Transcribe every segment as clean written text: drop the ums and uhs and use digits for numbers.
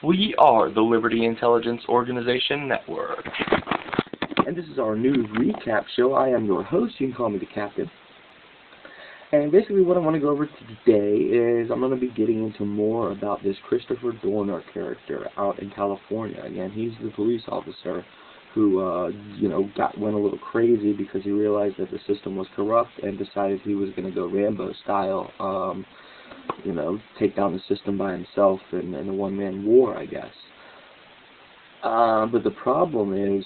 We are the Liberty Intelligence Organization Network. And this is our news recap show. I am your host. You can call me the Captain. And basically what I want to go over today is I'm going to be getting into more about this Christopher Dorner character out in California. Again, he's the police officer who, went a little crazy because he realized that the system was corrupt and decided he was going to go Rambo style, take down the system by himself in a one-man war, I guess. But the problem is,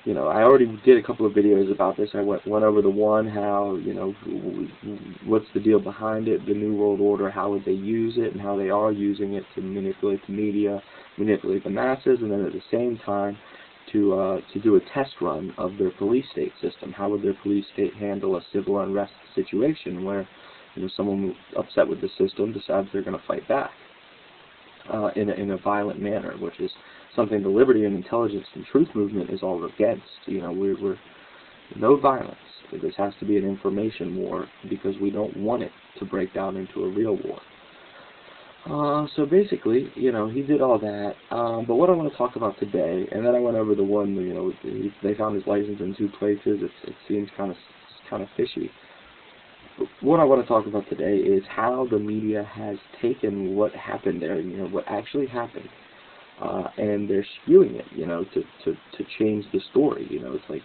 I already did a couple of videos about this. I went over the one, how, what's the deal behind it, the New World Order, how would they use it, and how they are using it to manipulate the media, manipulate the masses, and then at the same time to do a test run of their police state system. How would their police state handle a civil unrest situation where, someone upset with the system decides they're going to fight back in a violent manner, which is something the Liberty and Intelligence and Truth movement is all against. We're no violence. This has to be an information war because we don't want it to break down into a real war. So basically, he did all that. But what I want to talk about today, and then I went over the one, they found his license in 2 places. It seems kind of fishy. What I want to talk about today is how the media has taken what happened there, what actually happened, and they're skewing it, to change the story. It's like,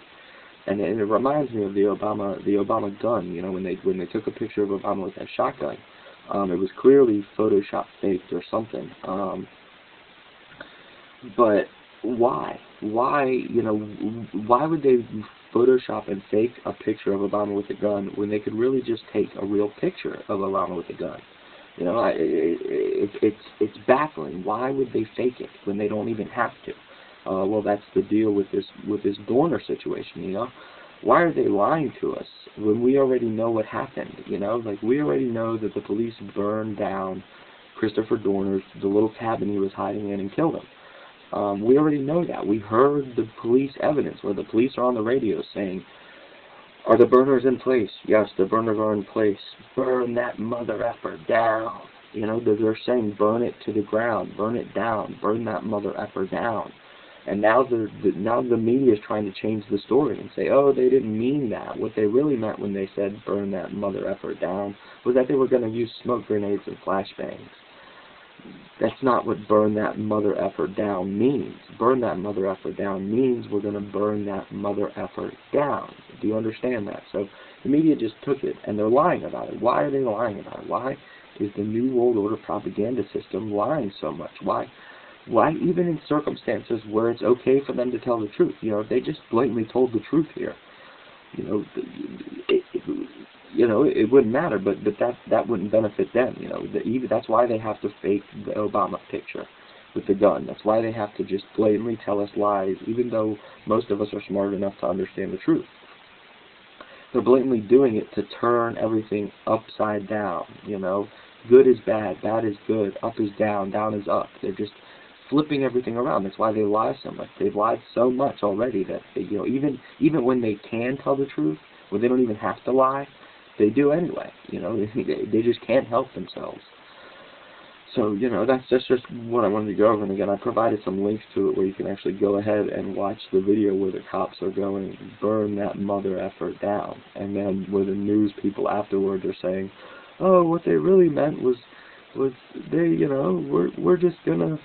and it reminds me of the Obama gun. When they took a picture of Obama with that shotgun, it was clearly Photoshop faked or something. But why? Why would they Photoshop and fake a picture of Obama with a gun when they could really just take a real picture of Obama with a gun? It's baffling. Why would they fake it when they don't even have to? Well, that's the deal with this Dorner situation. Why are they lying to us when we already know what happened? We already know that the police burned down Christopher Dorner's the little cabin he was hiding in and killed him. We already know that. We heard the police evidence where the police are on the radio saying, "Are the burners in place?" "Yes, the burners are in place." "Burn that mother effer down." They're saying burn it to the ground, burn it down, burn that mother effer down. And now the media is trying to change the story and say, oh, they didn't mean that. What they really meant when they said burn that mother effer down was that they were going to use smoke grenades and flashbangs. That's not what burn that mother effer down means. Burn that mother effer down means we're going to burn that mother effer down. Do you understand that? So the media just took it and they're lying about it. Why are they lying about it? Why is the New World Order propaganda system lying so much? Why even in circumstances where it's okay for them to tell the truth? They just blatantly told the truth here. It wouldn't matter, but that wouldn't benefit them. That's why they have to fake the Obama picture with the gun. That's why they have to just blatantly tell us lies, even though most of us are smart enough to understand the truth. They're blatantly doing it to turn everything upside down. Good is bad, bad is good, up is down, down is up. They're just flipping everything around. That's why they lie so much. They've lied so much already that even when they can tell the truth, when they don't even have to lie, they do anyway. They just can't help themselves. So that's just what I wanted to go over. And again, I provided some links to it where you can actually go ahead and watch the video where the cops are going, burn that mother effer down, and then where the news people afterwards are saying, oh, what they really meant was they we're just gonna.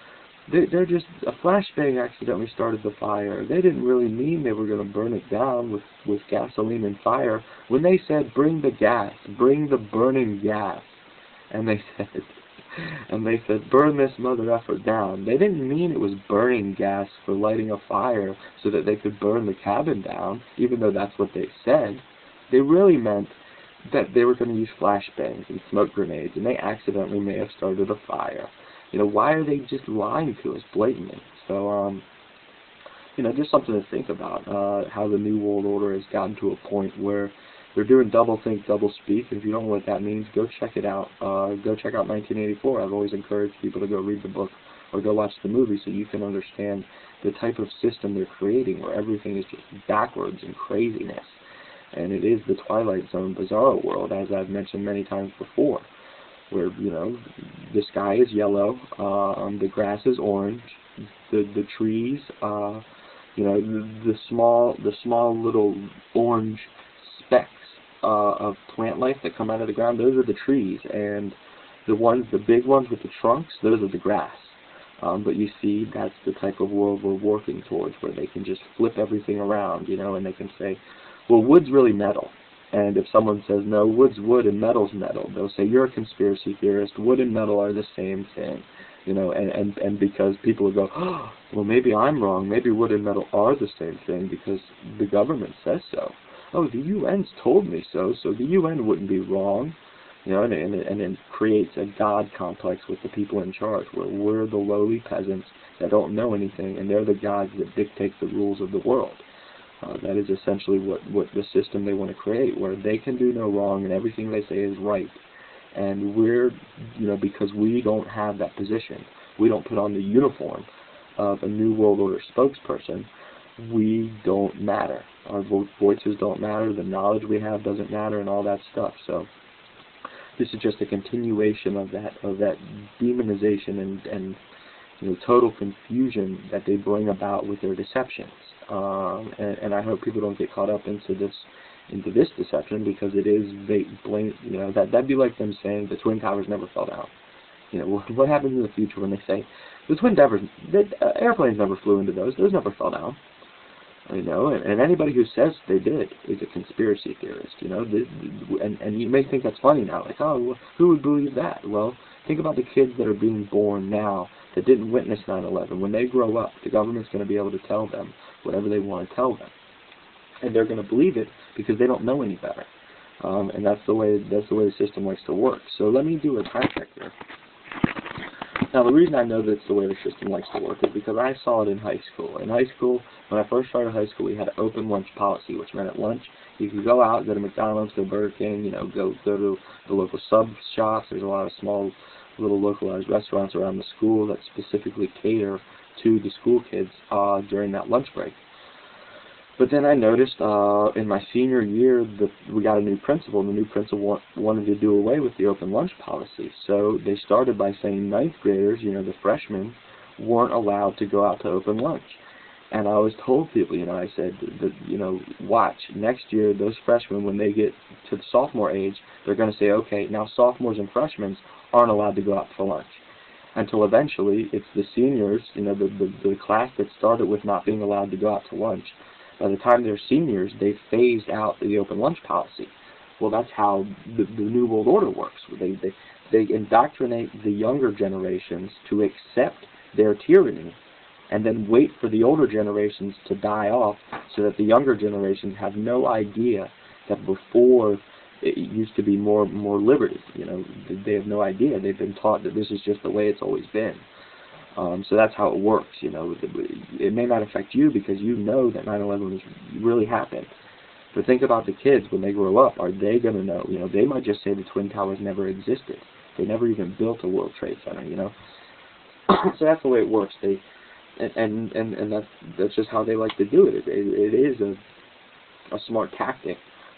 They're just, a flashbang accidentally started the fire. They didn't really mean they were going to burn it down with gasoline and fire. When they said, bring the gas, bring the burning gas, and they said, burn this mother effer down, they didn't mean it was burning gas for lighting a fire so that they could burn the cabin down, even though that's what they said. They really meant that they were going to use flashbangs and smoke grenades, and they accidentally may have started a fire. Why are they just lying to us blatantly? So, just something to think about, how the New World Order has gotten to a point where they're doing double think, double speak. And if you don't know what that means, go check it out. Go check out 1984. I've always encouraged people to go read the book or go watch the movie so you can understand the type of system they're creating where everything is just backwards and craziness. And it is the Twilight Zone bizarro world, as I've mentioned many times before. where, you know, the sky is yellow, the grass is orange, the trees, you know, the small little orange specks of plant life that come out of the ground, those are the trees, and the big ones with the trunks, those are the grass. But you see, that's the type of world we're working towards, where they can just flip everything around, you know, and they can say, well, wood's really metal. And if someone says, no, wood's wood and metal's metal, they'll say, you're a conspiracy theorist, wood and metal are the same thing. You know, and because people will go, oh, well, maybe I'm wrong, maybe wood and metal are the same thing because the government says so. Oh, the UN's told me so the UN wouldn't be wrong. You know, and it creates a God complex with the people in charge, where we're the lowly peasants that don't know anything, and they're the gods that dictate the rules of the world. That is essentially what the system they want to create, where they can do no wrong and everything they say is right. And we're, you know, because we don't have that position, we don't put on the uniform of a New World Order spokesperson, we don't matter. Our voices don't matter, the knowledge we have doesn't matter, and all that stuff. So this is just a continuation of that demonization and you know, total confusion that they bring about with their deceptions. And I hope people don't get caught up into this deception, because it is blatant. You know, that'd be like them saying the Twin Towers never fell down. You know, what happens in the future when they say the Twin Towers, airplanes never flew into those never fell down? You know, and anybody who says they did is a conspiracy theorist. You know, and you may think that's funny now, like, oh, well, who would believe that? Well, think about the kids that are being born now that didn't witness 9/11. When they grow up, the government's going to be able to tell them whatever they want to tell them, and they're going to believe it because they don't know any better. And that's the way the system likes to work. So let me do a time check here. Now, the reason I know that's the way the system likes to work is because I saw it in high school. In high school, when I first started high school, we had an open lunch policy, which meant at lunch you could go out, go to McDonald's, go to Burger King, you know, go to the local sub shops. There's a lot of small, little localized restaurants around the school that specifically cater to the school kids during that lunch break. But then I noticed in my senior year that we got a new principal, and the new principal wanted to do away with the open lunch policy. So they started by saying ninth graders, you know, the freshmen, weren't allowed to go out to open lunch. And I always told people, you know, I said, you know, watch, next year those freshmen, when they get to the sophomore age, they're going to say, okay, now sophomores and freshmen aren't allowed to go out for lunch. Until eventually it's the seniors, you know, the class that started with not being allowed to go out to lunch. By the time they're seniors, they phased out the open lunch policy. Well, that's how the New World Order works. They indoctrinate the younger generations to accept their tyranny, and then wait for the older generations to die off, so that the younger generations have no idea that before it used to be more liberty. You know, they have no idea. They've been taught that this is just the way it's always been. So that's how it works. You know, it may not affect you because you know that 9/11 really happened. But think about the kids when they grow up. Are they going to know? You know, they might just say the Twin Towers never existed. They never even built a World Trade Center. You know, so that's the way it works. And that's just how they like to do it. It is a smart tactic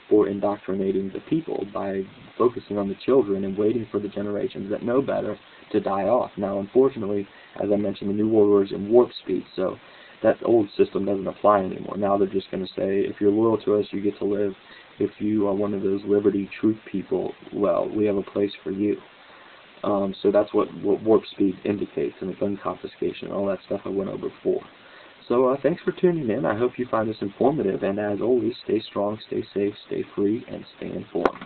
for indoctrinating the people, by focusing on the children and waiting for the generations that know better to die off. Now, unfortunately, as I mentioned, the New World Order is in warp speed, so that old system doesn't apply anymore. Now they're just going to say, if you're loyal to us, you get to live. If you are one of those liberty truth people, well, we have a place for you. So that's what warp speed indicates, and the gun confiscation, all that stuff I went over before. So thanks for tuning in. I hope you find this informative, and as always, stay strong, stay safe, stay free, and stay informed.